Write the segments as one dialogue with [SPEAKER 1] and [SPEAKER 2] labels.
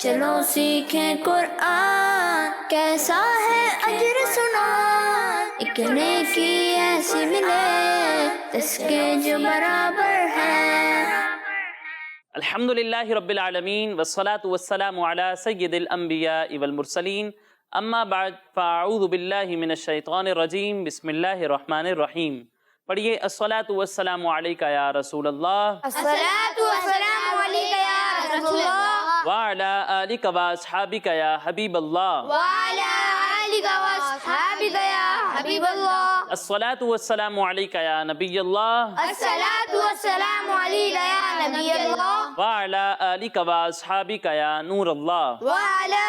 [SPEAKER 1] چلو سیکھیں قرآن، کیسا ہے اجر سنا، ایک نیکی ایسی ملے اس کے جو برابر ہے۔
[SPEAKER 2] الحمدللہ رب العالمین والصلاة والسلام علی سید الانبیاء والمرسلین، اما بعد فاعوذ باللہ من الشیطان الرجیم، بسم اللہ الرحمن الرحیم۔ پڑھیے الصلاة والسلام علیکہ یا رسول اللہ،
[SPEAKER 1] الصلاۃ والسلام علیکہ یا رسول اللہ،
[SPEAKER 2] وعلی آلکہ واصحابکہ یا حبیب اللہ،
[SPEAKER 1] وعلی آلکہ واصحابکہ یا حبیب اللہ،
[SPEAKER 2] الصلاة والسلام علیکہ یا نبی اللہ،
[SPEAKER 1] الصلاۃ والسلام علیکہ یا نبی اللہ،
[SPEAKER 2] وعلی آلکہ واصحابکہ یا نور اللہ۔
[SPEAKER 1] وعلی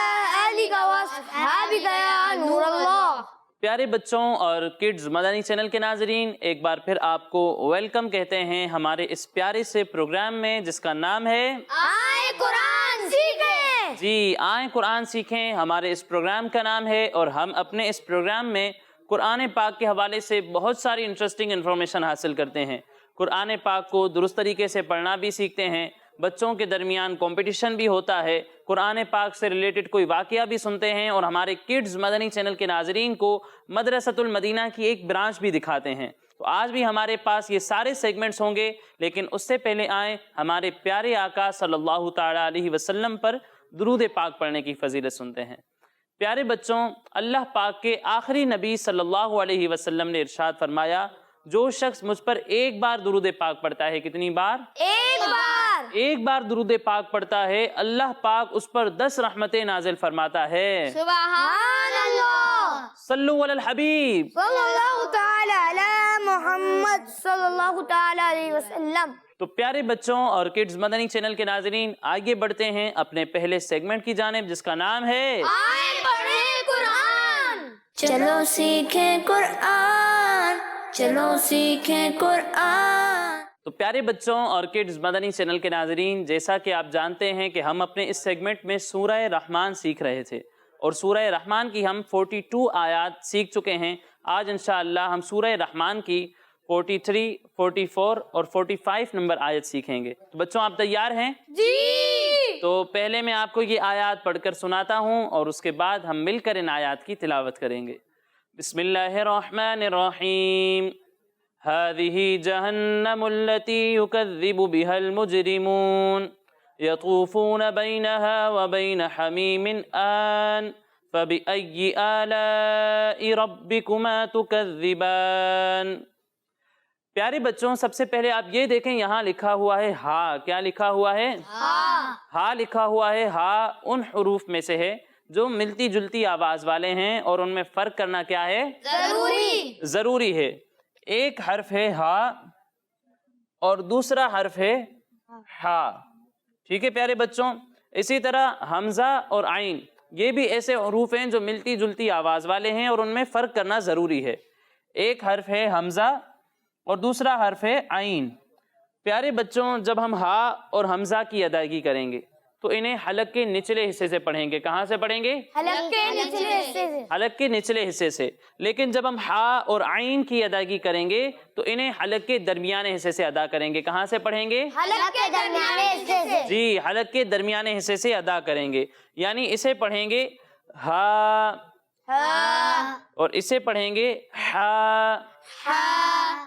[SPEAKER 1] آلکہ واصحابکہ یا نور اللہ۔
[SPEAKER 2] پیارے بچوں اور کڈز مدنی چینل کے ناظرین، ایک بار پھر آپ کو ویلکم کہتے ہیں ہمارے اس پیارے سے پروگرام میں جس کا نام ہے
[SPEAKER 1] آئیں قرآن سیکھیں۔
[SPEAKER 2] جی آئیں قرآن سیکھیں، ہمارے اس پروگرام کا نام ہے، اور ہم اپنے اس پروگرام میں قرآن پاک کے حوالے سے بہت ساری انٹرسٹنگ انفارمیشن حاصل کرتے ہیں۔ قرآن پاک کو درست طریقے سے پڑھنا بھی سیکھتے ہیں، بچوں کے درمیان کمپٹیشن بھی ہوتا ہے، قرآن پاک سے ریلیٹڈ کوئی واقعہ بھی سنتے ہیں، اور ہمارے کڈز مدنی چینل کے ناظرین کو مدرسۃ المدینہ کی ایک برانچ بھی دکھاتے ہیں۔ تو آج بھی ہمارے پاس یہ سارے سیگمنٹس ہوں گے، لیکن اس سے پہلے آئیں ہمارے پیارے آقا صلی اللہ تعالیٰ علیہ وسلم پر درود پاک پڑھنے کی فضیلت سنتے ہیں۔ پیارے بچوں، اللہ پاک کے آخری نبی صلی اللہ علیہ وسلم نے ارشاد فرمایا، جو شخص مجھ پر ایک بار درود پاک پڑھتا ہے، کتنی بار؟ ایک بار درود پاک پڑھتا ہے، اللہ پاک اس پر 10 رحمتیں نازل فرماتا ہے۔
[SPEAKER 1] سبحان اللہ،
[SPEAKER 2] صلو علی الحبیب
[SPEAKER 1] صلی اللہ تعالی علی محمد صلی اللہ تعالی علیہ وسلم۔
[SPEAKER 2] تو پیارے بچوں اور کڈز مدنی چینل کے ناظرین، آگے بڑھتے ہیں اپنے پہلے سیگمنٹ کی جانب جس کا نام ہے
[SPEAKER 1] آئیں پڑھیں قرآن، چلو سیکھیں قرآن، چلو سیکھیں قرآن۔
[SPEAKER 2] تو پیارے بچوں اور کڈز مدنی چینل کے ناظرین، جیسا کہ آپ جانتے ہیں کہ ہم اپنے اس سیگمنٹ میں سورہ رحمان سیکھ رہے تھے، اور سورہ رحمان کی ہم 42 آیات سیکھ چکے ہیں۔ آج انشاءاللہ ہم سورہ رحمان کی 43، 44 اور 45 نمبر آیت سیکھیں گے۔ تو بچوں آپ تیار ہیں؟
[SPEAKER 1] جی۔
[SPEAKER 2] تو پہلے میں آپ کو یہ آیات پڑھ کر سناتا ہوں، اور اس کے بعد ہم مل کر ان آیات کی تلاوت کریں گے۔ بسم اللہ الرحمن الرحیم۔ هذه جہنم التي يكذب بها المجرمون يطوفون بينها وبين حميم آن فبأي آلاء ربكما تكذبان۔ پیارے بچوں، سب سے پہلے آپ یہ دیکھیں، یہاں لکھا ہوا ہے ہا۔ کیا لکھا ہوا ہے؟ ہا لکھا ہوا ہے۔ ہا ان حروف میں سے ہے جو ملتی جلتی آواز والے ہیں، اور ان میں فرق کرنا کیا ہے؟ ضروری ہے۔ ایک حرف ہے ہا اور دوسرا حرف ہے ہا، ٹھیک ہے پیارے بچوں؟ اسی طرح حمزہ اور عین، یہ بھی ایسے حروف ہیں جو ملتی جلتی آواز والے ہیں، اور ان میں فرق کرنا ضروری ہے۔ ایک حرف ہے حمزہ اور دوسرا حرف ہے عین۔ پیارے بچوں، جب ہم ہا اور حمزہ کی ادائیگی کریں گے تو انہیں حلق کے نچلے حصے سے پڑھیں گے۔ کہاں سے پڑھیں گے؟
[SPEAKER 1] حلق کے نچلے حصے سے۔
[SPEAKER 2] حلق کے نچلے حصے سے۔ لیکن جب ہم ہا اور عین کی ادائیگی کریں گے تو انہیں حلق کے درمیانے حصے سے ادا کریں گے۔ کہاں سے پڑھیں گے؟
[SPEAKER 1] حلق کے درمیانے حصے سے۔
[SPEAKER 2] جی، حلق کے درمیانے حصے سے ادا کریں گے، یعنی اسے پڑھیں گے ہا، اور اسے پڑھیں گے ہا۔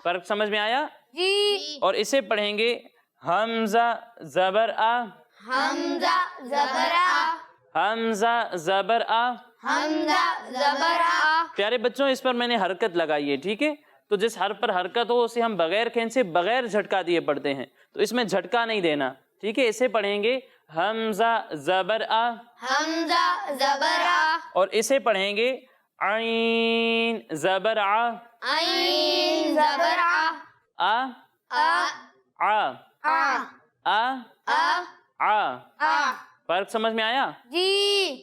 [SPEAKER 2] فرق سمجھ میں آیا؟
[SPEAKER 1] جی۔
[SPEAKER 2] اور اسے پڑھیں گے حمزہ زبر آ،
[SPEAKER 1] حمزہ زبر آ،
[SPEAKER 2] حمزہ زبر آ۔
[SPEAKER 1] حمزہ زبر آ۔
[SPEAKER 2] پیارے بچوں، اس پر میں نے حرکت لگائی ہے، ٹھیک ہے؟ تو جس حرف پر حرکت ہو اسے ہم بغیر کھینچ سے، بغیر جھٹکا دیے پڑھتے ہیں، تو اس میں جھٹکا نہیں دینا، ٹھیک ہے؟ اسے پڑھیں گے حمزہ زبر آ،
[SPEAKER 1] حمزہ زبر آ،
[SPEAKER 2] اور اسے پڑھیں گے عین زبر آ،
[SPEAKER 1] عین زبر آ،
[SPEAKER 2] آ
[SPEAKER 1] آ،
[SPEAKER 2] آ
[SPEAKER 1] آ،
[SPEAKER 2] آ
[SPEAKER 1] آ،
[SPEAKER 2] آ۔
[SPEAKER 1] آ۔
[SPEAKER 2] فرق سمجھ میں آیا؟
[SPEAKER 1] جی۔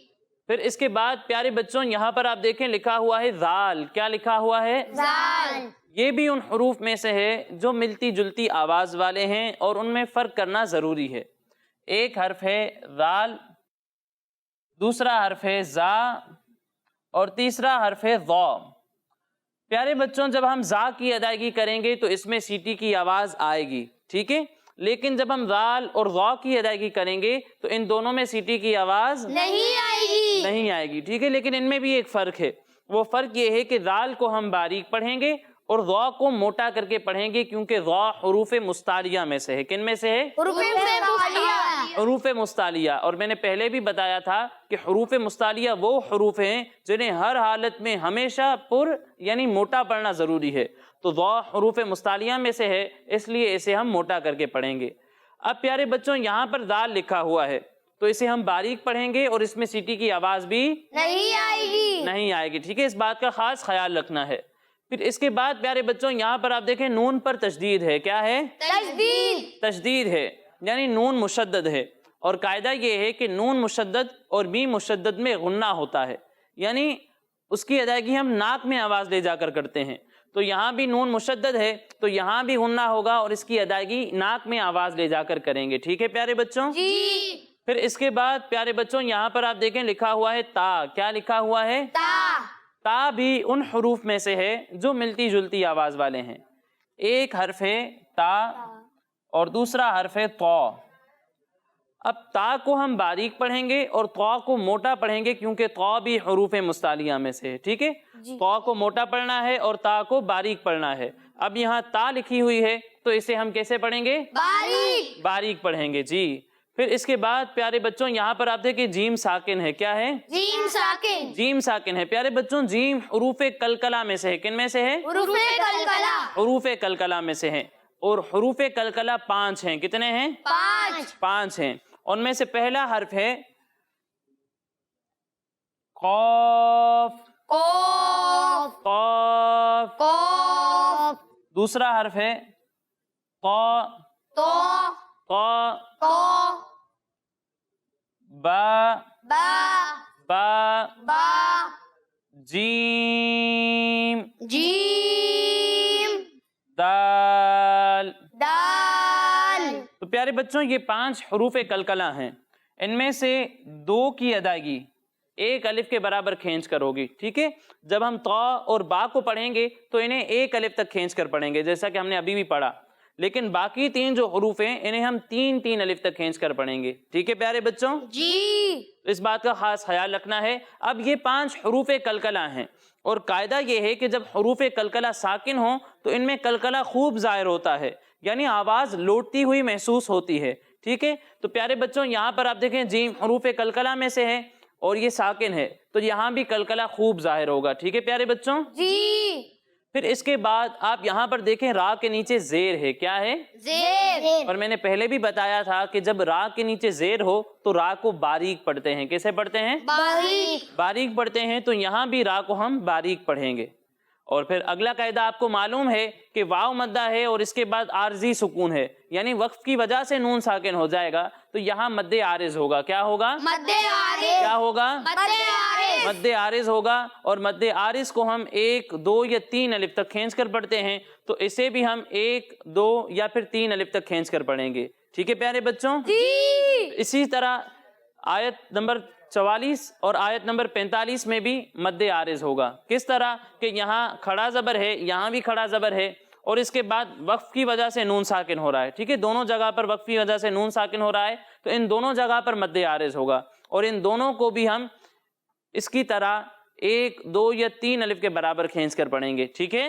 [SPEAKER 2] پھر اس کے بعد پیارے بچوں یہاں پر آپ دیکھیں لکھا ہوا ہے ذال۔ کیا لکھا ہوا ہے؟
[SPEAKER 1] زال۔
[SPEAKER 2] یہ بھی ان حروف میں سے ہے جو ملتی جلتی آواز والے ہیں، اور ان میں فرق کرنا ضروری ہے۔ ایک حرف ہے ذال، دوسرا حرف ہے زا، اور تیسرا حرف ہے ضا۔ پیارے بچوں، جب ہم زا کی ادائیگی کریں گے تو اس میں سیٹی کی آواز آئے گی، ٹھیک ہے؟ لیکن جب ہم ذال اور ضا کی ادائیگی کریں گے تو ان دونوں میں سیٹی کی آواز نہیں آئے گی، ٹھیک ہے، لیکن ان میں بھی ایک فرق ہے، وہ فرق یہ ہے کہ ذال کو ہم باریک پڑھیں گے اور ضا کو موٹا کر کے پڑھیں گے، کیونکہ ضا حروف مستعلیہ میں سے ہے۔ کن میں سے ہے؟ حروف مستعلیہ۔ اور میں نے پہلے بھی بتایا تھا کہ حروف مستعلیہ وہ حروف ہیں جنہیں ہر حالت میں ہمیشہ یعنی موٹا پڑھنا ضروری ہے، تو ضا حروف مستعلیہ میں سے ہے، اس لیے اسے ہم موٹا کر کے پڑھیں گے۔ اب پیارے بچوں یہاں پر ذال لکھا ہوا ہے تو اسے ہم باریک پڑھیں گے اور اس میں سیٹی کی آواز بھی نہیں آئے گی، ٹھیک ہے، اس بات کا خاص خیال رکھنا ہے۔ پھر اس کے بعد پیارے بچوں یہاں پر آپ دیکھیں نون پر تشدید ہے، کیا ہے؟ تشدید ہے، یعنی نون مشدد ہے، اور قاعدہ یہ ہے کہ نون مشدد اور میم مشدد میں غنہ ہوتا ہے، یعنی اس کی ادائیگی ہم ناک میں آواز لے جا کر کرتے ہیں، تو یہاں بھی نون مشدد ہے تو یہاں بھی غنہ ہوگا اور اس کی ادائیگی ناک میں آواز لے جا کر کریں گے، ٹھیک ہے پیارے بچوں؟ پھر اس کے بعد پیارے بچوں یہاں پر آپ دیکھیں لکھا ہوا ہے تا، کیا لکھا ہوا ہے؟ تا بھی ان حروف میں سے ہے جو ملتی جلتی آواز والے ہیں، ایک حرف ہے تا اور دوسرا حرف ہے تو۔ اب تا کو ہم باریک پڑھیں گے اور تو کو موٹا پڑھیں گے، کیونکہ تو بھی حروف مستعلیہ میں سے ہے، ٹھیک ہے، تو کو موٹا پڑھنا ہے اور تا کو باریک پڑھنا ہے۔ اب یہاں تا لکھی ہوئی ہے تو اسے ہم کیسے پڑھیں گے؟ باریک پڑھیں گے، جی۔ پھر اس کے بعد پیارے بچوں یہاں پر آپ دیکھیں جیم ساکن ہے، کیا ہے؟ جیم ساکن ہے۔ پیارے بچوں جیم حروف کلکلہ میں سے ہے، کن میں سے ہے؟ حروف کلکلہ میں سے ہے، اور حروف کلکلہ 5 ہیں، کتنے ہیں؟ 5 ہیں، ان میں سے پہلا حرف ہے قاف، دوسرا حرف ہے طا، با، جیم، دال۔ تو پیارے بچوں یہ 5 حروف کلکلہ ہیں، ان میں سے 2 کی ادائیگی ایک الف کے برابر کھینچ کر ہوگی، ٹھیک ہے، جب ہم طا اور با کو پڑھیں گے تو انہیں ایک الف تک کھینچ کر پڑھیں گے، جیسا کہ ہم نے ابھی بھی پڑھا، لیکن باقی 3 جو حروف ہیں انہیں ہم 3 الف تک کھینچ کر پڑھیں گے، ٹھیک ہے پیارے بچوں؟ اس بات کا خاص خیال رکھنا ہے۔ اب یہ 5 حروف کلکلہ ہیں، اور قاعدہ یہ ہے کہ جب حروف کلکلہ ساکن ہوں تو ان میں کلکلہ خوب ظاہر ہوتا ہے، یعنی آواز لوٹتی ہوئی محسوس ہوتی ہے، ٹھیک ہے۔ تو پیارے بچوں یہاں پر آپ دیکھیں جیم حروف کلکلہ میں سے ہے اور یہ ساکن ہے، تو یہاں بھی کلکلہ خوب ظاہر ہوگا، ٹھیک ہے پیارے بچوں؟ پھر اس کے بعد آپ یہاں پر دیکھیں را کے نیچے زیر ہے، کیا ہے؟ اور میں نے پہلے بھی بتایا تھا کہ جب را کے نیچے زیر ہو تو را کو باریک پڑھتے ہیں، کیسے پڑھتے ہیں؟ باریک پڑھتے ہیں، تو یہاں بھی را کو ہم باریک پڑھیں گے۔ اور پھر اگلا قاعدہ آپ کو معلوم ہے کہ واو مدہ ہے اور اس کے بعد عارضی سکون ہے، یعنی وقف کی وجہ سے نون ساکن ہو جائے گا تو یہاں مد عارض ہوگا، کیا ہوگا؟ کیا ہوگا؟ مد عارض ہوگا، اور مد عارض کو ہم 1 2 یا 3 الف تک کھینچ کر پڑھتے ہیں، تو اسے بھی ہم 1 2 یا پھر 3 الف تک کھینچ کر پڑھیں گے، ٹھیک ہے پیارے بچوں؟ اسی طرح آیت نمبر 44 اور آیت نمبر 45 میں بھی مد عارض ہوگا، کس طرح کہ یہاں کھڑا زبر ہے، یہاں بھی کھڑا زبر ہے، اور اس کے بعد وقف کی وجہ سے نون ساکن ہو رہا ہے، ٹھیک ہے، دونوں جگہ پر وقف کی وجہ سے نون ساکن ہو رہا ہے، تو ان دونوں جگہ پر مد عارض ہوگا، اور ان دونوں کو بھی ہم اس کی طرح 1 2 یا 3 الف کے برابر کھینچ کر پڑھیں گے، ٹھیک ہے؟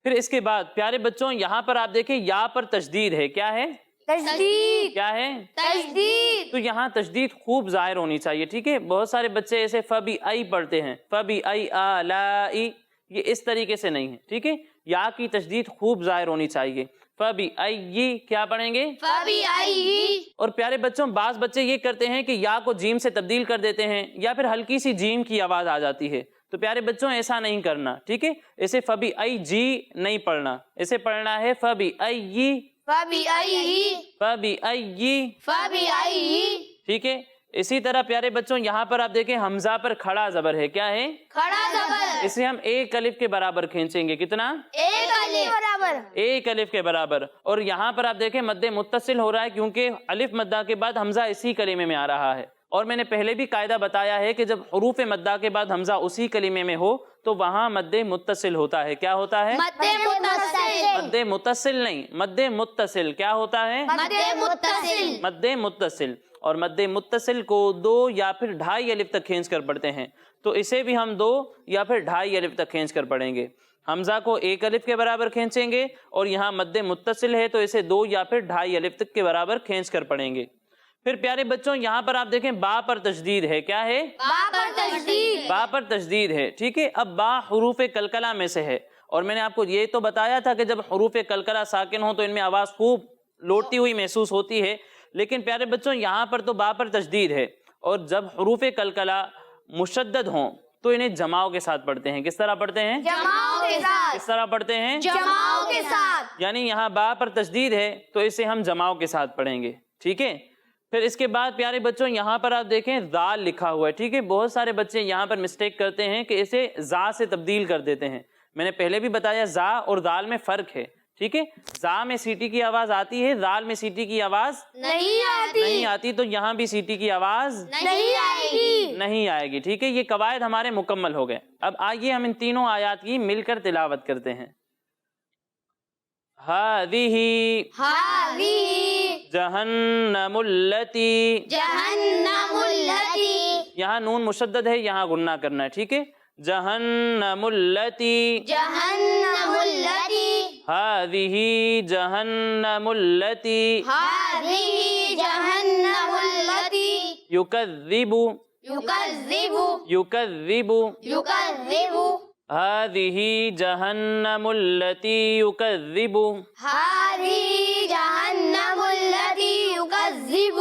[SPEAKER 2] پھر اس کے بعد پیارے بچوں یہاں پر آپ دیکھیں یا پر تشدید ہے، کیا ہے؟ کیا ہے؟ تو یہاں تشدید خوب ظاہر ہونی چاہیے، ٹھیک ہے، بہت سارے بچے ایسے فبی ای پڑھتے ہیں، فبی ای آلائی، یہ اس طریقے سے نہیں ہے، ٹھیک ہے، یا کی تشدید خوب ظاہر ہونی چاہیے، فبی ای، کیا پڑھیں گے؟ اور پیارے بچوں بعض بچے یہ کرتے ہیں کہ یا کو جیم سے تبدیل کر دیتے ہیں یا پھر ہلکی سی جیم کی آواز آ جاتی ہے، تو پیارے بچوں ایسا نہیں کرنا، ٹھیک ہے، اسے فبی ای جی نہیں پڑھنا، اسے پڑھنا ہے فبی ای، ٹھیک ہے۔ اسی طرح پیارے بچوں یہاں پر آپ دیکھیں حمزہ پر کھڑا زبر ہے، کیا ہے؟ اسے ہم 1 الف کے برابر کھینچیں گے، کتنا؟ 1 الف کے برابر، اور یہاں پر آپ دیکھیں مد متصل ہو رہا ہے کیونکہ الف مدہ کے بعد حمزہ اسی کلمے میں آ رہا ہے، اور میں نے پہلے بھی قاعدہ بتایا ہے کہ جب حروف مدہ کے بعد حمزہ اسی کلمے میں ہو تو وہاں مد متصل ہوتا ہے. کیا ہوتا ہے؟
[SPEAKER 1] مد متصل.
[SPEAKER 2] مد متصل نہیں، مد متصل. کیا ہوتا ہے؟
[SPEAKER 1] مد متصل.
[SPEAKER 2] مد متصل. اور مد متصل کو 2 یا پھر 2.5 الف تک کھینچ کر پڑھتے ہیں، تو اسے بھی ہم 2 یا پھر 2.5 الف تک کھینچ کر پڑھیں گے. حمزہ کو 1 الف کے برابر کھینچیں گے، اور یہاں مد متصل ہے تو اسے 2 یا پھر 2.5 الف تک کے برابر کھینچ کر پڑھیں گے. پھر پیارے بچوں یہاں پر آپ دیکھیں با پر تشدید ہے. کیا ہے؟
[SPEAKER 1] با پر تشدید.
[SPEAKER 2] با پر تشدید ہے. ٹھیک ہے. اب با حروف کلکلہ میں سے ہے، اور میں نے آپ کو یہ تو بتایا تھا کہ جب حروف کلکلہ ساکن ہوں تو ان میں آواز خوب لوٹتی ہوئی محسوس ہوتی ہے. لیکن پیارے بچوں یہاں پر تو با پر تشدید ہے، اور جب حروف کلکلہ مشدد ہوں تو انہیں جماؤ کے ساتھ پڑھتے ہیں. کس طرح پڑھتے ہیں؟
[SPEAKER 1] جماؤ کے ساتھ.
[SPEAKER 2] کس طرح پڑھتے ہیں؟
[SPEAKER 1] جماؤ کے ساتھ.
[SPEAKER 2] یعنی یہاں با پر تشدید ہے تو اسے ہم جماؤ کے ساتھ پڑھیں گے. ٹھیک ہے. پھر اس کے بعد پیارے بچوں یہاں پر آپ دیکھیں ذال لکھا ہوا ہے. ٹھیک ہے. بہت سارے بچے یہاں پر مسٹیک کرتے ہیں کہ اسے زا سے تبدیل کر دیتے ہیں. میں نے پہلے بھی بتایا زا اور ذال میں فرق ہے. ٹھیک ہے. زا میں سیٹی کی آواز آتی ہے، ذال میں سیٹی کی آواز نہیں آتی. تو یہاں بھی سیٹی کی آواز نہیں آئے گی. ٹھیک ہے. یہ قواعد ہمارے مکمل ہو گئے. اب آئیے ہم ان تینوں آیات کی مل کر تلاوت کرتے ہیں. ہذہ جہنم التی.
[SPEAKER 1] جہنم التی.
[SPEAKER 2] یہاں نون مشدد ہے، یہاں غنہ کرنا ہے. ٹھیک ہے. جہنم التی.
[SPEAKER 1] جہنم التی.
[SPEAKER 2] ہذہ جہنم التی.
[SPEAKER 1] هذه جہنم التی.
[SPEAKER 2] یکذب
[SPEAKER 1] یکذب.
[SPEAKER 2] یکذب.
[SPEAKER 1] یکذب.
[SPEAKER 2] هذه جہنم التی یکذب.
[SPEAKER 1] هذه جہنم التی. یکذب.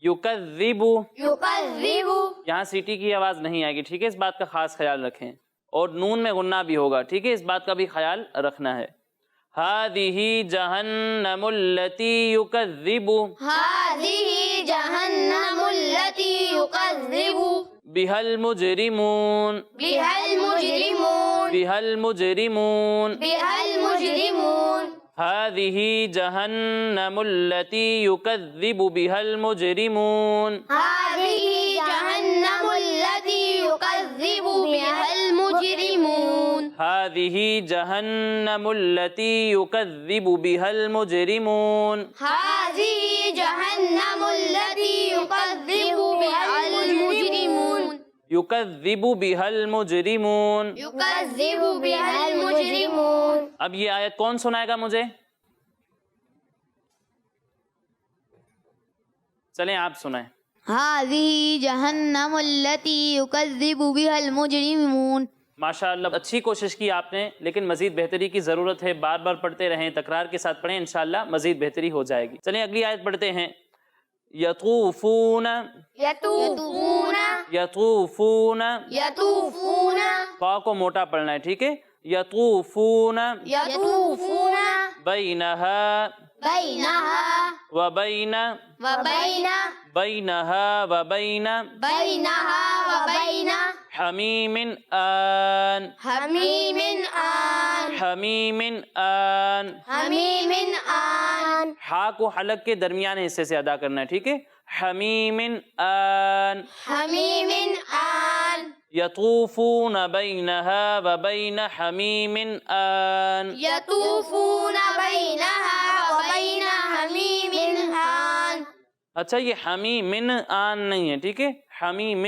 [SPEAKER 2] یکذب.
[SPEAKER 1] یکذب.
[SPEAKER 2] یہاں سیٹی کی آواز نہیں آئے گی. ٹھیک ہے. اس بات کا خاص خیال رکھیں. اور نون میں غنہ بھی ہوگا. ٹھیک ہے. اس بات کا بھی خیال رکھنا ہے. هذه جہنم التی یکذب.
[SPEAKER 1] هذه جہنم التی. یکذب.
[SPEAKER 2] بها المجرمون.
[SPEAKER 1] بها المجرمون.
[SPEAKER 2] بها المجرمون.
[SPEAKER 1] بها المجرمون.
[SPEAKER 2] هذه جہنم التی یکذب بها المجرمون.
[SPEAKER 1] هذه جہنم التی. یکذب بها المجرمون.
[SPEAKER 2] هذه جہنم التی یکذب بها المجرمون.
[SPEAKER 1] هذه جہنم التی. یکذب بها المجرمون.
[SPEAKER 2] یکذب بها المجرمون.
[SPEAKER 1] یکذب بها المجرمون.
[SPEAKER 2] اب یہ آیت کون سنائے گا مجھے؟ چلیں آپ سنائیں.
[SPEAKER 3] هذه جہنم التی یکذب بها المجرمون.
[SPEAKER 2] ماشاءاللہ اچھی کوشش کی آپ نے، لیکن مزید بہتری کی ضرورت ہے. بار بار پڑھتے رہیں، تکرار کے ساتھ پڑھیں، انشاءاللہ مزید بہتری ہو جائے گی. چلیں اگلی آیت پڑھتے ہیں. یطوفون.
[SPEAKER 1] یطوفون.
[SPEAKER 2] یطوفون.
[SPEAKER 1] یطوفون.
[SPEAKER 2] فا کو موٹا پڑھنا ہے. ٹھیک ہے. یطوفون.
[SPEAKER 1] یطوفون.
[SPEAKER 2] بینہا
[SPEAKER 1] بینہا
[SPEAKER 2] وبین.
[SPEAKER 1] وبین.
[SPEAKER 2] بینہا وبین.
[SPEAKER 1] بینہا وبین.
[SPEAKER 2] حمیم آن.
[SPEAKER 1] حمیم آن.
[SPEAKER 2] حمیم آن.
[SPEAKER 1] حمیم آن.
[SPEAKER 2] ہا کو حلق کے درمیان حصے سے ادا کرنا ہے. ٹھیک ہے. حمیم آن.
[SPEAKER 1] حمیم آن.
[SPEAKER 2] یطوفون بینہا وبین حمیم آن.
[SPEAKER 1] یطوفون بینہا وبین حمیم آن.
[SPEAKER 2] اچھا یہ حمیم آن نہیں ہے. ٹھیک ہے. حمیم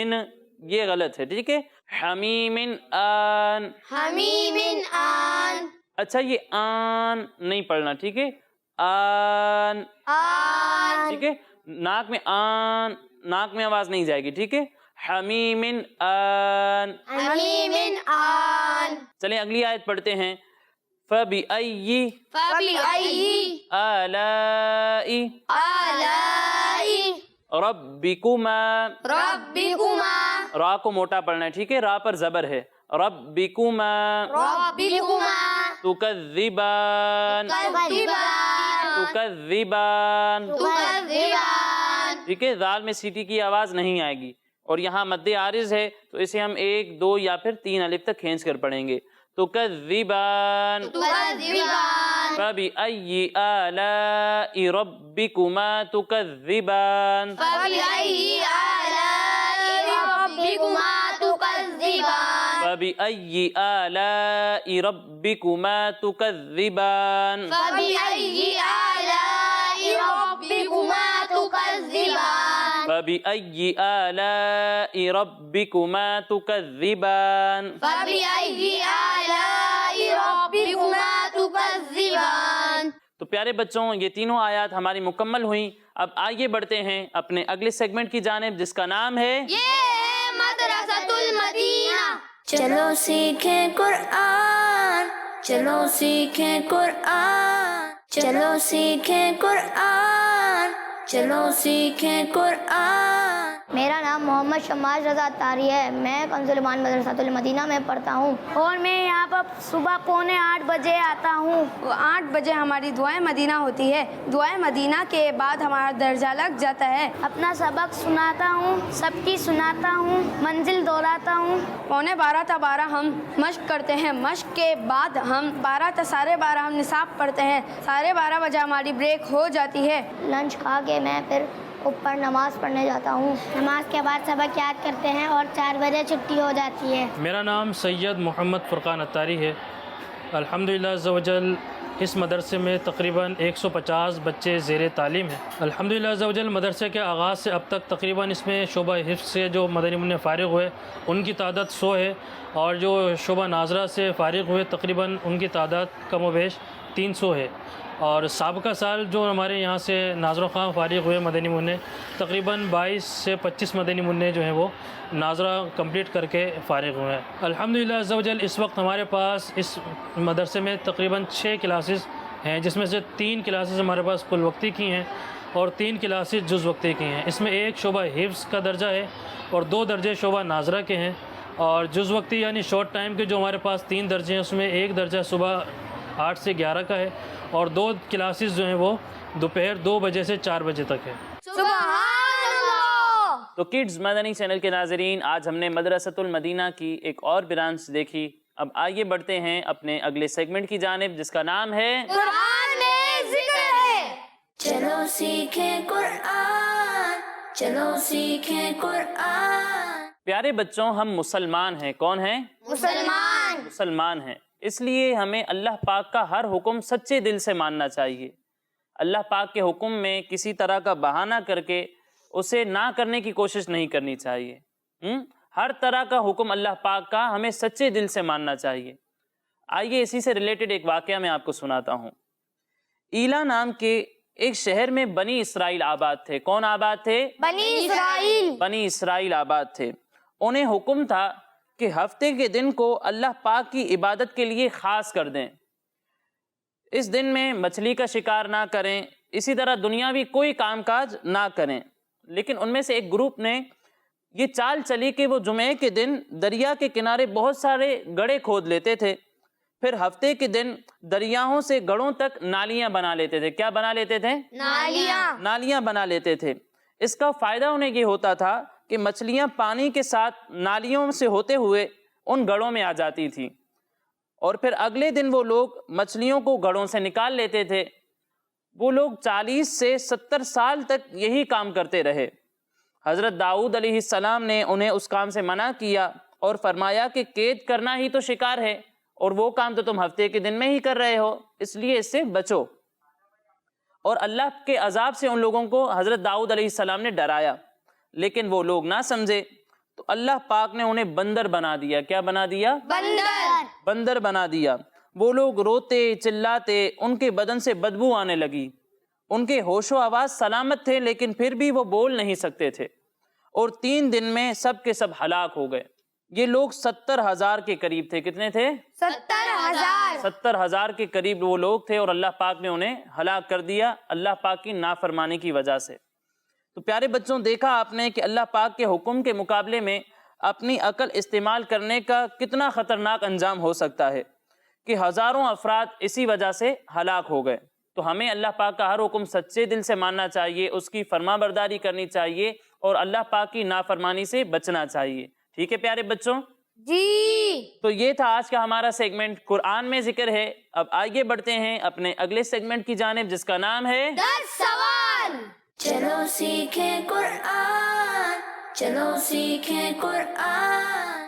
[SPEAKER 2] یہ غلط ہے. ٹھیک ہے. حمیم آن.
[SPEAKER 1] حمیم آن.
[SPEAKER 2] اچھا یہ آن نہیں پڑھنا. ٹھیک ہے. آن.
[SPEAKER 1] آن.
[SPEAKER 2] ٹھیک ہے. ناک میں آن، ناک میں آواز نہیں جائے گی. ٹھیک ہے. حمیم آن.
[SPEAKER 1] حمیم آن.
[SPEAKER 2] چلیں اگلی آیت پڑھتے ہیں. فَبِأَيِّ
[SPEAKER 1] فَبِأَيِّ
[SPEAKER 2] آلَاءِ
[SPEAKER 1] آلاء
[SPEAKER 2] رَبِّكُمَا.
[SPEAKER 1] ربکما.
[SPEAKER 2] را کو موٹا پڑھنا ہے. ٹھیک ہے. را پر زبر ہے. رَبِّكُمَا
[SPEAKER 1] ربکما.
[SPEAKER 2] تُكَذِّبَانِ.
[SPEAKER 1] تکذبان.
[SPEAKER 2] تُكَذِّبَانِ.
[SPEAKER 1] تکذبان.
[SPEAKER 2] ٹھیک ہے. ذال میں سیٹی کی آواز نہیں آئے گی، اور یہاں مد عارض ہے تو اسے ہم 1، 2 یا پھر 3 الف تک کھینچ کر پڑھیں گے. تُكَذِّبَانِ.
[SPEAKER 1] تکذبان.
[SPEAKER 2] فَبِأَيِّ آلَاءِ رَبِّكُمَا تُكَذِّبَانِ.
[SPEAKER 1] فَبِأَيِّ آلاء
[SPEAKER 2] فبأي آلاء ربكما تكذبان
[SPEAKER 3] فبأي آلاء ربكما تكذبان
[SPEAKER 2] فبأي آلاء ربكما تكذبان
[SPEAKER 3] فبأي آلاء ربكما تكذبان.
[SPEAKER 2] تو پیارے بچوں یہ تینوں آیات ہماری مکمل ہوئیں. اب آگے بڑھتے ہیں اپنے اگلے سیگمنٹ کی جانب جس کا نام ہے
[SPEAKER 3] یہ ہے مدرسۃ المدینہ.
[SPEAKER 4] چلو سیکھیں قرآن، چلو سیکھیں قرآن، چلو سیکھیں قرآن، چلو سیکھیں قرآن.
[SPEAKER 1] میرا نام محمد شماش رضا تاری ہے. میں کنزلمان مدرسۃ المدینہ میں پڑھتا ہوں اور میں یہاں پر صبح 7:45 بجے آتا ہوں.
[SPEAKER 5] 8 بجے ہماری دعائیں مدینہ ہوتی ہے. دعائیں مدینہ کے بعد ہمارا درجہ لگ جاتا ہے.
[SPEAKER 1] اپنا سبق سناتا ہوں، سب کی سناتا ہوں، منزل دہراتا ہوں.
[SPEAKER 5] 11:15 تا 12 ہم مشق کرتے ہیں. مشق کے بعد ہم 12 تا 12:30 ہم نصاب پڑھتے ہیں. 12:30 بجے ہماری بریک ہو جاتی ہے.
[SPEAKER 1] لنچ کھا کے میں پھر اوپر نماز پڑھنے جاتا ہوں. نماز کے بعد سبق یاد کرتے ہیں اور 4 بجے چھٹی ہو جاتی ہے.
[SPEAKER 6] میرا نام سید محمد فرقان اتاری ہے. الحمدللہ عز و جل اس مدرسے میں تقریباً 150 بچے زیر تعلیم ہیں. الحمدللہ عز و جل مدرسے کے آغاز سے اب تک تقریباً اس میں شعبہ حفظ سے جو مدنی منع فارغ ہوئے ان کی تعداد 100 ہے، اور جو شعبہ ناظرہ سے فارغ ہوئے تقریباً ان کی تعداد کم و بیش 300 ہے. اور سابقہ سال جو ہمارے یہاں سے ناظر خواہ فارغ ہوئے مدنی منع تقریباً 22 سے 25 مدنی منع جو ہیں وہ ناظرہ کمپلیٹ کر کے فارغ ہوئے ہیں. الحمدللہ عز و جل اس وقت ہمارے پاس اس مدرسے میں تقریباً 6 کلاسز ہیں، جس میں سے 3 کلاسز ہمارے پاس کل وقتی کی ہیں اور 3 کلاسز جز وقتی کی ہیں. اس میں ایک شعبہ حفظ کا درجہ ہے اور 2 درجے شعبہ ناظرہ کے ہیں. اور جز وقتی یعنی شارٹ ٹائم کے جو ہمارے پاس 3 درجے ہیں اس میں ایک درجہ صبح 8 سے 11 کا ہے اور 2 کلاسز جو ہیں وہ دوپہر 2 بجے سے 4 بجے تک ہے.
[SPEAKER 3] سبحان اللہ.
[SPEAKER 2] تو کڈز مدنی چینل کے ناظرین، آج ہم نے مدرسۃ المدینہ کی ایک اور برانچ دیکھی. اب آئیے بڑھتے ہیں اپنے اگلے سیگمنٹ کی جانب جس کا نام ہے
[SPEAKER 3] قرآن میں ذکر ہے.
[SPEAKER 4] چلو سیکھیں قرآن، چلو سیکھیں قرآن.
[SPEAKER 2] پیارے بچوں ہم مسلمان ہیں. کون ہیں؟
[SPEAKER 3] مسلمان.
[SPEAKER 2] مسلمان ہیں. اس لیے ہمیں اللہ پاک کا ہر حکم سچے دل سے ماننا چاہیے. اللہ پاک کے حکم میں کسی طرح کا بہانہ کر کے اسے نہ کرنے کی کوشش نہیں کرنی چاہیے. ہر طرح کا حکم اللہ پاک کا ہمیں سچے دل سے ماننا چاہیے. آئیے اسی سے ریلیٹڈ ایک واقعہ میں آپ کو سناتا ہوں. ایلا نام کے ایک شہر میں بنی اسرائیل آباد تھے. کون آباد تھے؟
[SPEAKER 1] بنی اسرائیل.
[SPEAKER 2] بنی اسرائیل آباد تھے. انہیں حکم تھا کہ ہفتے کے دن کو اللہ پاک کی عبادت کے لیے خاص کر دیں. اس دن میں مچھلی کا شکار نہ کریں، اسی طرح دنیاوی کوئی کام کاج نہ کریں. لیکن ان میں سے ایک گروپ نے یہ چال چلی کہ وہ جمعے کے دن دریا کے کنارے بہت سارے گڑھے کھود لیتے تھے، پھر ہفتے کے دن دریاؤں سے گڑھوں تک نالیاں بنا لیتے تھے. کیا بنا لیتے تھے؟ نالیاں بنا لیتے تھے. اس کا فائدہ انہیں یہ ہوتا تھا کہ مچھلیاں پانی کے ساتھ نالیوں سے ہوتے ہوئے ان گڑھوں میں آ جاتی تھیں، اور پھر اگلے دن وہ لوگ مچھلیوں کو گڑھوں سے نکال لیتے تھے. وہ لوگ 40 سے 70 سال تک یہی کام کرتے رہے. حضرت داؤد علیہ السلام نے انہیں اس کام سے منع کیا اور فرمایا کہ قید کرنا ہی تو شکار ہے، اور وہ کام تو تم ہفتے کے دن میں ہی کر رہے ہو، اس لیے اس سے بچو. اور اللہ کے عذاب سے ان لوگوں کو حضرت داؤد علیہ السلام نے ڈرایا، لیکن وہ لوگ نہ سمجھے تو اللہ پاک نے انہیں بندر بنا دیا. کیا بنا دیا؟ بندر بنا دیا. وہ لوگ روتے چلاتے، ان کے بدن سے بدبو آنے لگی. ان کے ہوش و آواز سلامت تھے لیکن پھر بھی وہ بول نہیں سکتے تھے، اور 3 دن میں سب کے سب ہلاک ہو گئے. یہ لوگ 70,000 کے قریب تھے. کتنے تھے؟
[SPEAKER 1] 70,000.
[SPEAKER 2] 70,000 کے قریب وہ لوگ تھے، اور اللہ پاک نے انہیں ہلاک کر دیا اللہ پاک کی نافرمانی کی وجہ سے. تو پیارے بچوں دیکھا آپ نے کہ اللہ پاک کے حکم کے مقابلے میں اپنی عقل استعمال کرنے کا کتنا خطرناک انجام ہو سکتا ہے کہ ہزاروں افراد اسی وجہ سے ہلاک ہو گئے. تو ہمیں اللہ پاک کا ہر حکم سچے دل سے ماننا چاہیے، اس کی فرما برداری کرنی چاہیے اور اللہ پاک کی نافرمانی سے بچنا چاہیے. ٹھیک ہے پیارے بچوں؟
[SPEAKER 1] جی.
[SPEAKER 2] تو یہ تھا آج کا ہمارا سیگمنٹ قرآن میں ذکر ہے. اب آگے بڑھتے ہیں اپنے اگلے سیگمنٹ کی جانب جس کا نام ہے
[SPEAKER 3] 10 سوال.
[SPEAKER 4] چلو سیکھیں قرآن، چلو سیکھیں قرآن.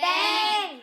[SPEAKER 3] 10।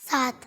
[SPEAKER 1] 7।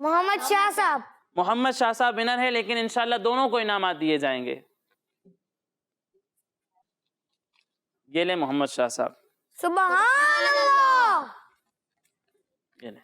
[SPEAKER 1] محمد شاہ صاحب.
[SPEAKER 2] محمد شاہ صاحب ونر ہے، لیکن انشاءاللہ دونوں کو انعامات دیے جائیں گے. یہ لیں محمد شاہ صاحب.
[SPEAKER 1] سبحان اللہ.
[SPEAKER 2] یہ لیں.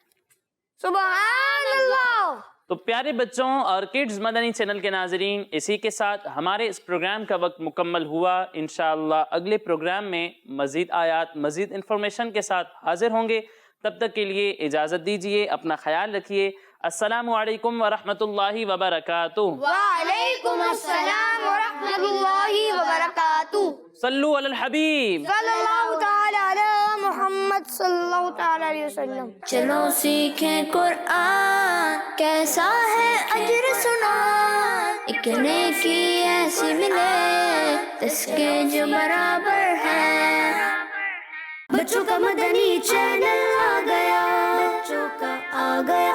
[SPEAKER 1] سبحان اللہ.
[SPEAKER 2] تو پیارے بچوں اور کڈز مدنی چینل کے ناظرین، اسی کے ساتھ ہمارے اس پروگرام کا وقت مکمل ہوا. انشاءاللہ اگلے پروگرام میں مزید آیات، مزید انفارمیشن کے ساتھ حاضر ہوں گے. تب تک کے لیے اجازت دیجیے، اپنا خیال رکھیے. السلام علیکم ورحمۃ اللہ وبرکاتہ.
[SPEAKER 1] وعلیکم السلام ورحمۃ اللہ وبرکاتہ.
[SPEAKER 2] صلو علی الحبیب.
[SPEAKER 1] صلی اللہ تعالی علی محمد صلی اللہ تعالی علیہ وسلم.
[SPEAKER 4] چلو سیکھیں قرآن، کیسا ہے اجر سنا، ایک نیکی ایسی ملے اس کے جو برابر ہے. بچوں کا مدنی چینل آ گیا، بچوں کا آ گیا